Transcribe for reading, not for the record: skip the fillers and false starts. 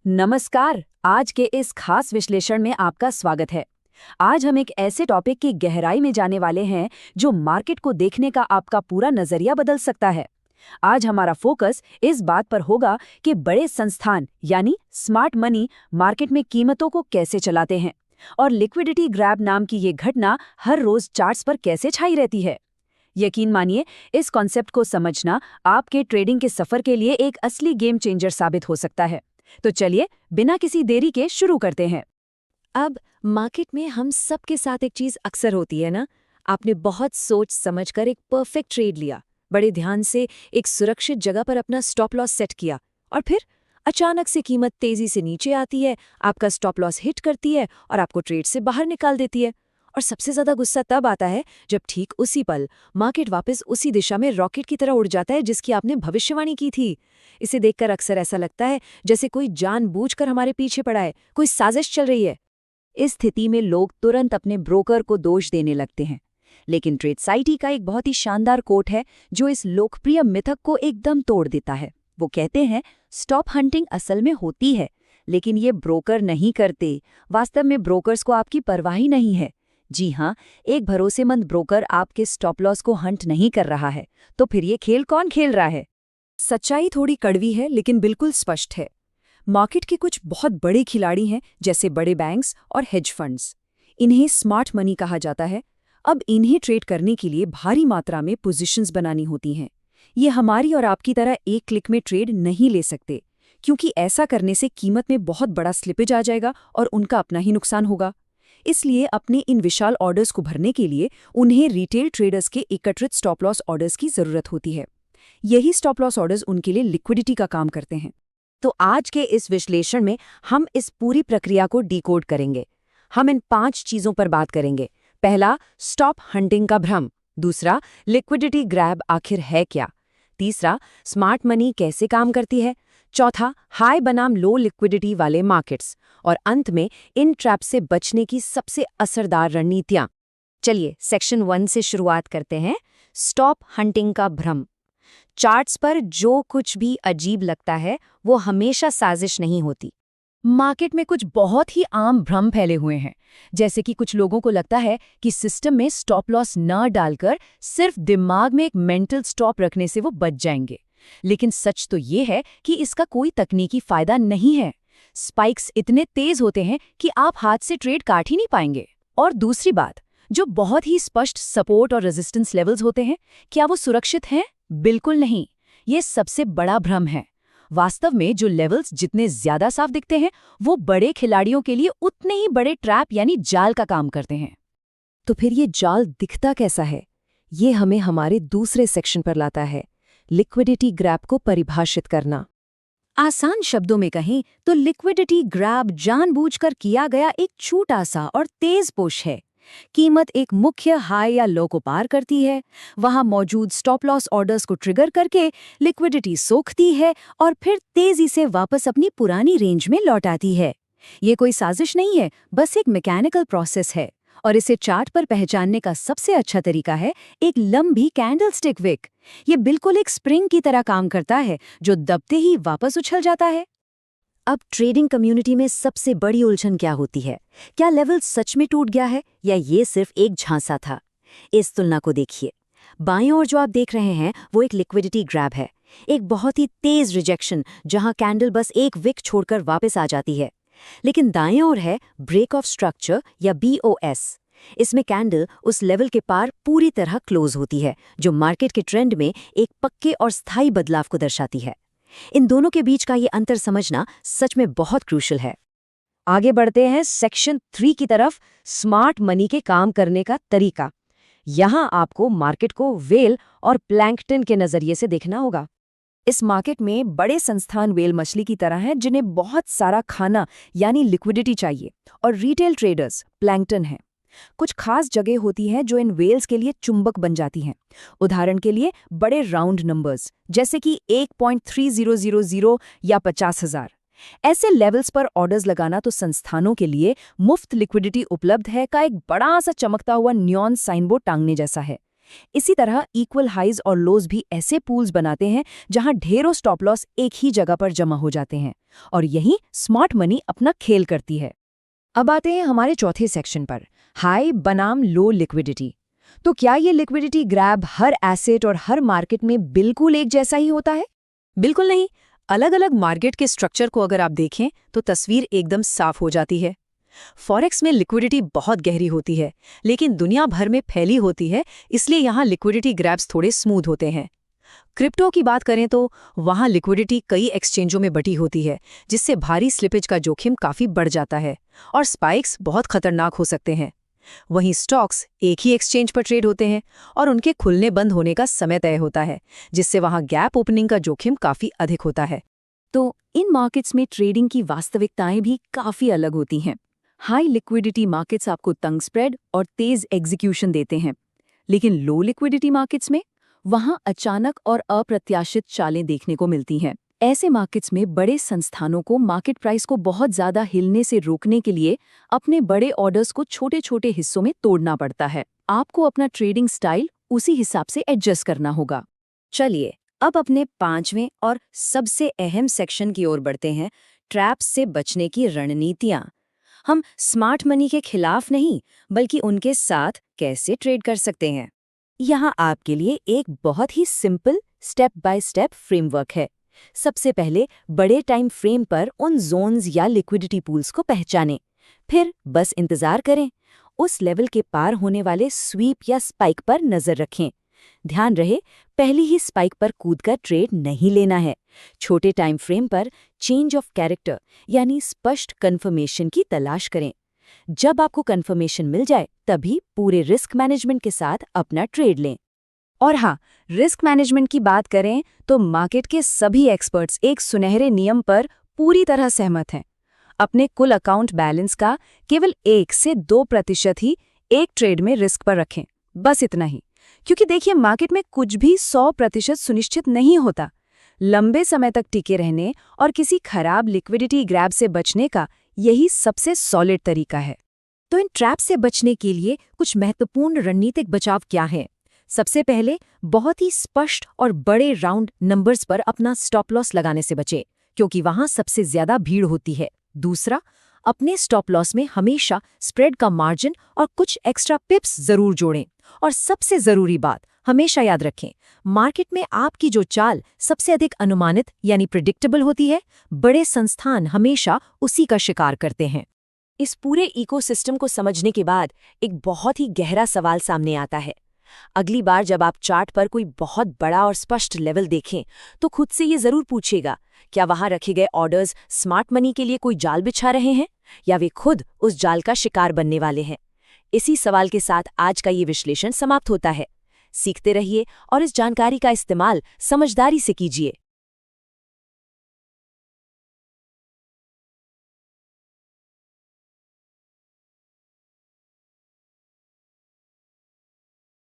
नमस्कार। आज के इस खास विश्लेषण में आपका स्वागत है। आज हम एक ऐसे टॉपिक की गहराई में जाने वाले हैं जो मार्केट को देखने का आपका पूरा नजरिया बदल सकता है। आज हमारा फोकस इस बात पर होगा कि बड़े संस्थान यानी स्मार्ट मनी मार्केट में कीमतों को कैसे चलाते हैं और लिक्विडिटी ग्रैब नाम की ये घटना हर रोज चार्ट्स पर कैसे छाई रहती है। यकीन मानिए, इस कॉन्सेप्ट को समझना आपके ट्रेडिंग के सफर के लिए एक असली गेम चेंजर साबित हो सकता है। तो चलिए बिना किसी देरी के शुरू करते हैं। अब मार्केट में हम सबके साथ एक चीज अक्सर होती है ना। आपने बहुत सोच समझकर एक परफेक्ट ट्रेड लिया, बड़े ध्यान से एक सुरक्षित जगह पर अपना स्टॉप लॉस सेट किया और फिर अचानक से कीमत तेजी से नीचे आती है, आपका स्टॉप लॉस हिट करती है और आपको ट्रेड से बाहर निकाल देती है। और सबसे ज्यादा गुस्सा तब आता है जब ठीक उसी पल मार्केट वापस उसी दिशा में रॉकेट की तरह उड़ जाता है जिसकी आपने भविष्यवाणी की थी। इसे देखकर अक्सर ऐसा लगता है जैसे कोई जानबूझकर हमारे पीछे पड़ा है, कोई साजिश चल रही है। इस स्थिति में लोग तुरंत अपने ब्रोकर को दोष देने लगते हैं, लेकिन ट्रेडसाइटी का एक बहुत ही शानदार कोट है जो इस लोकप्रिय मिथक को एकदम तोड़ देता है। वो कहते हैं, स्टॉप हंटिंग असल में होती है, लेकिन ये ब्रोकर नहीं करते। वास्तव में ब्रोकर्स को आपकी परवाह ही नहीं है। जी हाँ, एक भरोसेमंद ब्रोकर आपके स्टॉप लॉस को हंट नहीं कर रहा है। तो फिर ये खेल कौन खेल रहा है? सच्चाई थोड़ी कड़वी है लेकिन बिल्कुल स्पष्ट है। मार्केट के कुछ बहुत बड़े खिलाड़ी हैं, जैसे बड़े बैंक्स और हेज फंड्स। इन्हें स्मार्ट मनी कहा जाता है। अब इन्हें ट्रेड करने के लिए भारी मात्रा में पोजीशंस बनानी होती हैं। ये हमारी और आपकी तरह एक क्लिक में ट्रेड नहीं ले सकते, क्योंकि ऐसा करने से कीमत में बहुत बड़ा स्लिपेज आ जाएगा और उनका अपना ही नुकसान होगा। इसलिए अपने इन विशाल ऑर्डर्स को भरने के लिए उन्हें रिटेल ट्रेडर्स के एकत्रित स्टॉप लॉस ऑर्डर्स की जरूरत होती है। यही स्टॉप लॉस ऑर्डर्स उनके लिए लिक्विडिटी का काम करते हैं। तो आज के इस विश्लेषण में हम इस पूरी प्रक्रिया को डिकोड करेंगे। हम इन 5 चीजों पर बात करेंगे। पहला, स्टॉप हंटिंग का भ्रम। दूसरा, लिक्विडिटी ग्रैब आखिर है क्या। तीसरा, स्मार्ट मनी कैसे काम करती है। चौथा, हाई बनाम लो लिक्विडिटी वाले मार्केट्स। और अंत में इन ट्रैप से बचने की सबसे असरदार रणनीतियां। चलिए सेक्शन 1 से शुरुआत करते हैं। स्टॉप हंटिंग का भ्रम। चार्ट्स पर जो कुछ भी अजीब लगता है वो हमेशा साजिश नहीं होती। मार्केट में कुछ बहुत ही आम भ्रम फैले हुए हैं, जैसे कि कुछ लोगों को लगता है कि सिस्टम में स्टॉप लॉस न डालकर सिर्फ दिमाग में एक मेंटल स्टॉप रखने से वो बच जाएंगे। लेकिन सच तो ये है कि इसका कोई तकनीकी फायदा नहीं है। स्पाइक्स इतने तेज होते हैं कि आप हाथ से ट्रेड काट ही नहीं पाएंगे। और दूसरी बात, जो बहुत ही स्पष्ट सपोर्ट और रेजिस्टेंस लेवल्स होते हैं, क्या वो सुरक्षित हैं? बिल्कुल नहीं। ये सबसे बड़ा भ्रम है। वास्तव में जो लेवल्स जितने ज्यादा साफ दिखते हैं वो बड़े खिलाड़ियों के लिए उतने ही बड़े ट्रैप यानी जाल का काम करते हैं। तो फिर ये जाल दिखता कैसा है? ये हमें हमारे दूसरे सेक्शन पर लाता है, लिक्विडिटी ग्रैब को परिभाषित करना। आसान शब्दों में कहें तो लिक्विडिटी ग्रैब जानबूझकर किया गया एक छोटा सा और तेज पुश है। कीमत एक मुख्य हाई या लो को पार करती है, वहां मौजूद स्टॉप लॉस ऑर्डर्स को ट्रिगर करके लिक्विडिटी सोखती है और फिर तेजी से वापस अपनी पुरानी रेंज में लौट आती है। ये कोई साजिश नहीं है, बस एक मैकेनिकल प्रोसेस है। और इसे चार्ट पर पहचानने का सबसे अच्छा तरीका है एक लंबी कैंडलस्टिक विक। ये बिल्कुल एक स्प्रिंग की तरह काम करता है जो दबते ही वापस उछल जाता है। अब ट्रेडिंग कम्युनिटी में सबसे बड़ी उलझन क्या होती है? क्या लेवल सच में टूट गया है या ये सिर्फ एक झांसा था? इस तुलना को देखिए। बाईं ओर जो आप देख रहे हैं वो एक लिक्विडिटी ग्रैब है, एक बहुत ही तेज रिजेक्शन जहां कैंडल बस एक विक छोड़कर वापस आ जाती है। लेकिन दाएं ओर है ब्रेक ऑफ स्ट्रक्चर या BOS। इसमें कैंडल उस लेवल के पार पूरी तरह क्लोज होती है, जो मार्केट के ट्रेंड में एक पक्के और स्थायी बदलाव को दर्शाती है। इन दोनों के बीच का ये अंतर समझना सच में बहुत क्रूशल है। आगे बढ़ते हैं सेक्शन 3 की तरफ, स्मार्ट मनी के काम करने का तरीका। यहाँ आपको मार्केट को व्हेल और प्लैंकटन के नजरिए से देखना होगा। इस मार्केट में बड़े संस्थान व्हेल मछली की तरह हैं जिन्हें बहुत सारा खाना यानी लिक्विडिटी चाहिए, और रिटेल ट्रेडर्स प्लैंकटन हैं। कुछ खास जगह होती हैं जो इन व्हेल्स के लिए चुंबक बन जाती हैं। उदाहरण के लिए बड़े राउंड नंबर्स जैसे कि 1.3000 या 50,000। ऐसे लेवल्स पर ऑर्डर्स लगाना तो संस्थानों के लिए मुफ्त लिक्विडिटी उपलब्ध है का एक बड़ा सा चमकता हुआ नियॉन साइन बोर्ड टांगने जैसा है। इसी तरह इक्वल हाइज और लोज भी ऐसे पूल्स बनाते हैं जहां ढेरों स्टॉप लॉस एक ही जगह पर जमा हो जाते हैं, और यही स्मार्ट मनी अपना खेल करती है। अब आते हैं हमारे चौथे सेक्शन पर, हाई बनाम लो लिक्विडिटी। तो क्या ये लिक्विडिटी ग्रैब हर एसेट और हर मार्केट में बिल्कुल एक जैसा ही होता है? बिल्कुल नहीं। अलग अलग मार्केट के स्ट्रक्चर को अगर आप देखें तो तस्वीर एकदम साफ हो जाती है। फॉरेक्स में लिक्विडिटी बहुत गहरी होती है, लेकिन दुनिया भर में फैली होती है, इसलिए यहाँ लिक्विडिटी ग्रैब्स थोड़े स्मूथ होते हैं। क्रिप्टो की बात करें तो वहाँ लिक्विडिटी कई एक्सचेंजों में बटी होती है, जिससे भारी स्लिपेज का जोखिम काफ़ी बढ़ जाता है और स्पाइक्स बहुत खतरनाक हो सकते हैं। वहीं स्टॉक्स एक ही एक्सचेंज पर ट्रेड होते हैं और उनके खुलने बंद होने का समय तय होता है, जिससे वहाँ गैप ओपनिंग का जोखिम काफ़ी अधिक होता है। तो इन मार्केट्स में ट्रेडिंग की वास्तविकताएं भी काफ़ी अलग होती हैं। हाई लिक्विडिटी मार्केट्स आपको तंग स्प्रेड और तेज एग्जीक्यूशन देते हैं, लेकिन लो लिक्विडिटी मार्केट्स में वहां अचानक और अप्रत्याशित चालें देखने को मिलती हैं। ऐसे मार्केट्स में बड़े संस्थानों को मार्केट प्राइस को बहुत ज़्यादा हिलने से रोकने के लिए अपने बड़े ऑर्डर्स को छोटे छोटे हिस्सों में तोड़ना पड़ता है। आपको अपना ट्रेडिंग स्टाइल उसी हिसाब से एडजस्ट करना होगा। चलिए अब अपने पांचवें और सबसे अहम सेक्शन की ओर बढ़ते हैं, ट्रैप्स से बचने की रणनीतियाँ। हम स्मार्ट मनी के खिलाफ नहीं, बल्कि उनके साथ कैसे ट्रेड कर सकते हैं। यहाँ आपके लिए एक बहुत ही simple step by step framework है। सबसे पहले बड़े टाइम फ्रेम पर उन जोन्स या लिक्विडिटी पूल्स को पहचानें, फिर बस इंतजार करें। उस लेवल के पार होने वाले स्वीप या स्पाइक पर नजर रखें। ध्यान रहे, पहली ही स्पाइक पर कूदकर ट्रेड नहीं लेना है। छोटे टाइम फ्रेम पर चेंज ऑफ कैरेक्टर यानी स्पष्ट कन्फर्मेशन की तलाश करें। जब आपको कन्फर्मेशन मिल जाए तभी पूरे रिस्क मैनेजमेंट के साथ अपना ट्रेड लें। और हाँ, रिस्क मैनेजमेंट की बात करें तो मार्केट के सभी एक्सपर्ट्स एक सुनहरे नियम पर पूरी तरह सहमत हैं। अपने कुल अकाउंट बैलेंस का केवल 1 से 2% ही एक ट्रेड में रिस्क पर रखें, बस इतना ही। क्योंकि देखिए, मार्केट में कुछ भी 100% सुनिश्चित नहीं होता। लंबे समय तक टिके रहने और किसी खराब लिक्विडिटी ग्रैब से बचने का यही सबसे सॉलिड तरीका है। तो इन ट्रैप से बचने के लिए कुछ महत्वपूर्ण रणनीतिक बचाव क्या है? सबसे पहले, बहुत ही स्पष्ट और बड़े राउंड नंबर्स पर अपना स्टॉप लॉस लगाने से बचें, क्योंकि वहां सबसे ज्यादा भीड़ होती है। दूसरा, अपने स्टॉप लॉस में हमेशा स्प्रेड का मार्जिन और कुछ एक्स्ट्रा पिप्स जरूर जोड़ें। और सबसे जरूरी बात, हमेशा याद रखें, मार्केट में आपकी जो चाल सबसे अधिक अनुमानित यानी प्रिडिक्टेबल होती है, बड़े संस्थान हमेशा उसी का शिकार करते हैं। इस पूरे इकोसिस्टम को समझने के बाद एक बहुत ही गहरा सवाल सामने आता है। अगली बार जब आप चार्ट पर कोई बहुत बड़ा और स्पष्ट लेवल देखें तो खुद से ये जरूर पूछिएगा, क्या वहां रखे गए ऑर्डर्स स्मार्ट मनी के लिए कोई जाल बिछा रहे हैं या वे खुद उस जाल का शिकार बनने वाले हैं? इसी सवाल के साथ आज का ये विश्लेषण समाप्त होता है। सीखते रहिए और इस जानकारी का इस्तेमाल समझदारी से कीजिए।